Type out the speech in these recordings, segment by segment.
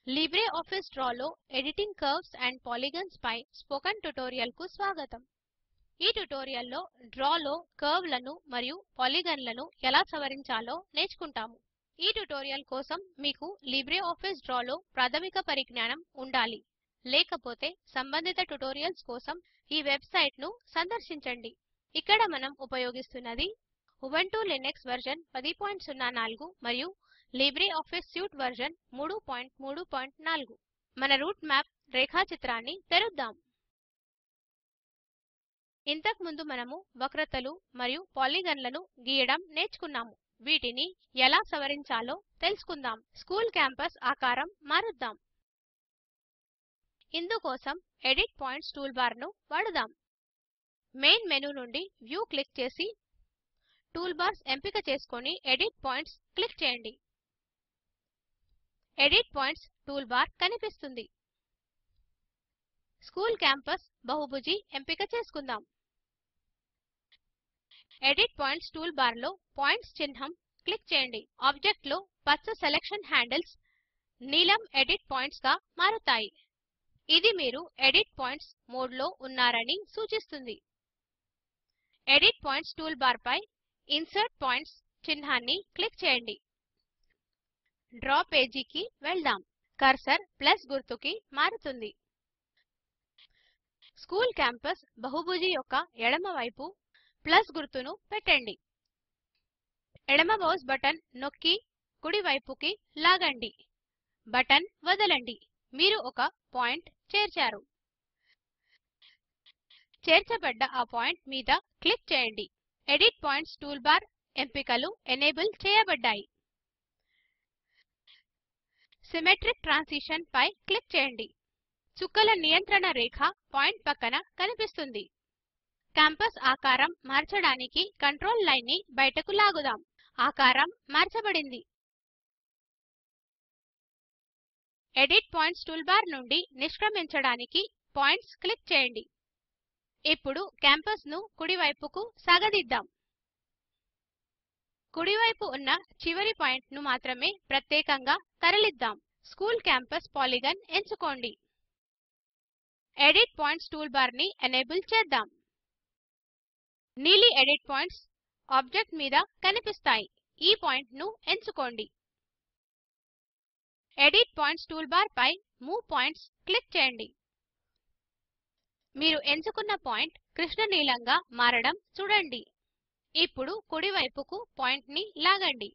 LibreOffice డ్రాలో editing curves and polygons పై spoken ట్యుటోరియల్కు స్వాగతం. ఈ ట్యుటోరియల్లో డ్రాలో కర్వ్లను మరియు పాలిగన్లను ఎలా సవరించాలో నేర్చుకుంటాము. ఈ ట్యుటోరియల్ కోసం మీకు లిబ్రేఆఫీస్ డ్రాలో ప్రాథమిక పరిజ్ఞానం ఉండాలి. లేకపోతే సంబంధిత ట్యుటోరియల్స్ కోసం ఈ వెబ్సైట్ను సందర్శించండి. ఇక్కడ మనం ఉపయోగిస్తున్నది ఉబుంటూ లినక్స్ వెర్షన్ 1004 మరియు లిబ్రేఆఫీస్ సూట్ వెర్షన్ 334. మన రూట్ మ్యాప్ రేఖాచిత్రాన్ని తెరుద్దాం. ఇంతకు ముందు మనము వక్రతలు మరియు పాలిగన్లను గీయడం నేర్చుకున్నాము. వీటిని ఎలా సవరించాలో తెలుసుకుందాం. స్కూల్ క్యాంపస్ ఆకారం మారుద్దాం. ఇందుకోసం ఎడిట్ పాయింట్స్ టూల్బార్ను వాడుదాం. మెయిన్ మెనూ నుండి వ్యూ క్లిక్ చేసి టూల్బార్స్ ఎంపిక చేసుకొని ఎడిట్ పాయింట్స్ క్లిక్ చేయండి. ఎడిట్ పాయింట్స్ టూల్బార్ కనిపిస్తుంది. స్కూల్ క్యాంపస్ బహుభుజి ఎంపిక చేసుకుందాం. ఎడిట్ పాయింట్స్ టూల్బార్లో పాయింట్స్ చిహ్నం క్లిక్ చేయండి. ఆబ్జెక్ట్లో పచ్చ సెలక్షన్ హ్యాండిల్స్ నీలం ఎడిట్ పాయింట్స్ గా మారుతాయి. ఇది మీరు ఎడిట్ పాయింట్స్ మోడ్లో ఉన్నారని సూచిస్తుంది. ఎడిట్ పాయింట్స్ టూల్బార్ పై ఇన్సర్ట్ పాయింట్స్ చిహ్నాన్ని క్లిక్ చేయండి. డ్రా పేజీకి వెళ్దాం. కర్సర్ ప్లస్ గుర్తుకి మారుతుంది. స్కూల్ క్యాంపస్ బహుభుజి యొక్క ఎడమ వైపు ప్లస్ గుర్తును పెట్టండి. ఎడమ మౌస్ బటన్ నొక్కి కుడి వైపుకి లాగండి. బటన్ వదలండి. మీరు ఒక పాయింట్ చేర్చారు. చేర్చబడ్డ ఆ పాయింట్ మీద క్లిక్ చేయండి. ఎడిట్ పాయింట్స్ టూల్బార్ ఎంపికలు ఎనేబుల్ చేయబడ్డాయి. సిమెట్రిక్ ట్రాన్సిషన్ పై క్లిక్ చేయండి. చుక్కల నియంత్రణ రేఖ పాయింట్ పక్కన కనిపిస్తుంది. క్యాంపస్ ఆకారం మార్చడానికి కంట్రోల్ లైన్ ని బయటకు లాగుదాం. ఆకారం మార్చబడింది. ఎడిట్ పాయింట్స్ టూల్బార్ నుండి నిష్క్రమించడానికి పాయింట్స్ క్లిక్ చేయండి. ఇప్పుడు క్యాంపస్ ను కుడి వైపుకు సాగదిద్దాం. కుడివైపు ఉన్న చివరి పాయింట్ ను మాత్రమే ప్రత్యేకంగా తరలిద్దాం. స్కూల్ క్యాంపస్ పాలిగన్ ఎంచుకోండి. ఎడిట్ పాయింట్స్ టూల్బార్ ని ఎనేబుల్ చేద్దాం. నీలి ఎడిట్ పాయింట్స్ ఆబ్జెక్ట్ మీద కనిపిస్తాయి. ఈ పాయింట్ ను ఎంచుకోండి. ఎడిట్ పాయింట్స్ టూల్బార్ పై మూవ్ పాయింట్స్ క్లిక్ చేయండి. మీరు ఎంచుకున్న పాయింట్ కృష్ణనీలంగా మారడం చూడండి. ఇప్పుడు కుడి వైపుకు పాయింట్ ని లాగండి.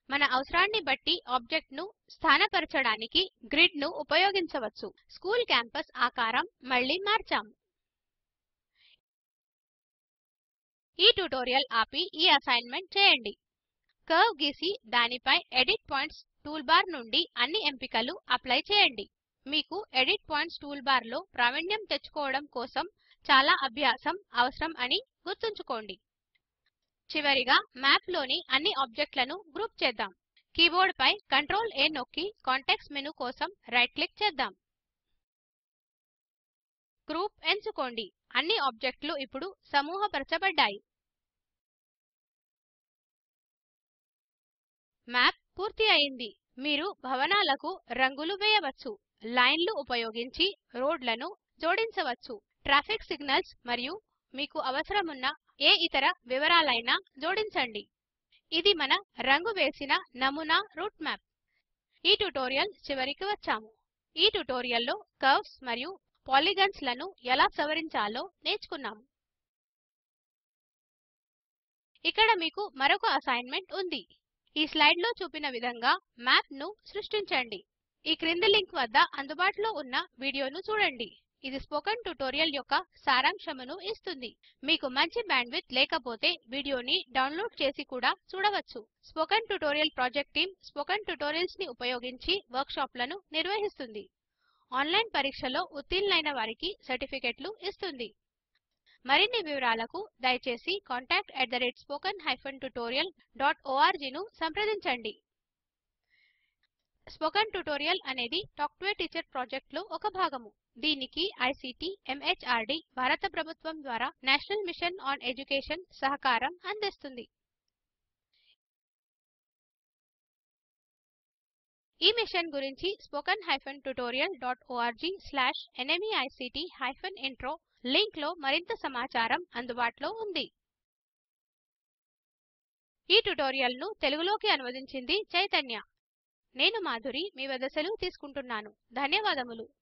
మన అవసరాన్ని బట్టి ఆబ్జెక్ట్ ను స్థానపరచడానికి గ్రిడ్ ను ఉపయోగించవచ్చు. స్కూల్ క్యాంపస్ ఆకారం మళ్ళీ మార్చాము. ఈ ట్యుటోరియల్ ఆపి ఈ అసైన్మెంట్ చేయండి. కర్వ్ గీసి దానిపై ఎడిట్ పాయింట్స్ టూల్బార్ నుండి అన్ని ఎంపికలు అప్లై చేయండి. మీకు ఎడిట్ పాయింట్స్ టూల్బార్ లో ప్రావీణ్యం తెచ్చుకోవడం కోసం చాలా అభ్యాసం అవసరం అని గుర్తుంచుకోండి. చివరిగా మ్యాప్ లోని అన్ని ఆబ్జెక్ట్లను గ్రూప్ చేద్దాం. కీబోర్డ్ పై Ctrl A నొక్కి కాంటెక్స్ట్ మెనూ కోసం రైట్ క్లిక్ చేద్దాం. గ్రూప్ ఎంచుకోండి. అన్ని ఆబ్జెక్ట్లు ఇప్పుడు సమూహపరచబడ్డాయి. మ్యాప్ పూర్తి అయింది. మీరు భవనాలకు రంగులు వేయవచ్చు. లైన్లు ఉపయోగించి రోడ్లను జోడించవచ్చు. ట్రాఫిక్ సిగ్నల్స్ మరియు మీకు అవసరమున్న ఏ ఇతర వివరాలైనా జోడించండి. ఇది మన రంగు వేసిన నమూనా రూట్ మ్యాప్. ఈ ట్యుటోరియల్ చివరికి వచ్చాము. ఈ ట్యుటోరియల్లో కర్వ్స్ మరియు పాలిగన్స్ లను ఎలా సవరించాలో నేర్చుకున్నాము. ఇక్కడ మీకు మరొక అసైన్మెంట్ ఉంది. ఈ స్లైడ్ లో చూపిన విధంగా మ్యాప్ ను సృష్టించండి. ఈ క్రింది లింక్ వద్ద అందుబాటులో ఉన్న వీడియోను చూడండి. ఇది స్పోకెన్ ట్యుటోరియల్ యొక్క సారాంశమును ఇస్తుంది. మీకు మంచి బ్యాండ్విడ్త్ లేకపోతే వీడియోని డౌన్లోడ్ చేసి కూడా చూడవచ్చు. Spoken tutorial project team spoken tutorials ని ఉపయోగించి వర్క్ షాప్లను నిర్వహిస్తుంది. ఆన్లైన్ పరీక్షలో ఉత్తీర్ణులైన వారికి సర్టిఫికెట్లు ఇస్తుంది. మరిన్ని వివరాలకు దయచేసి contact@spoken-tutorial.org ను సంప్రదించండి. స్పోకెన్ ట్యుటోరియల్ అనేది talk to A teacher project లో ఒక భాగము. దీనికి ఐసీటీ ఎంహార్డీ భారత ప్రభుత్వం ద్వారా నేషనల్ మిషన్ ఆన్ ఎడ్యుకేషన్ సహకారం అందిస్తుంది. ఈ మిషన్ గురించి spoken-tutorial.org/nmeict-intro లింక్ లో మరింత సమాచారం అందుబాటులో ఉంది. ఈ ట్యుటోరియల్ ను తెలుగులోకి అనువదించింది చైతన్య. నేను మాధురి మీ వద్ద సెలవు తీసుకుంటున్నాను. ధన్యవాదములు.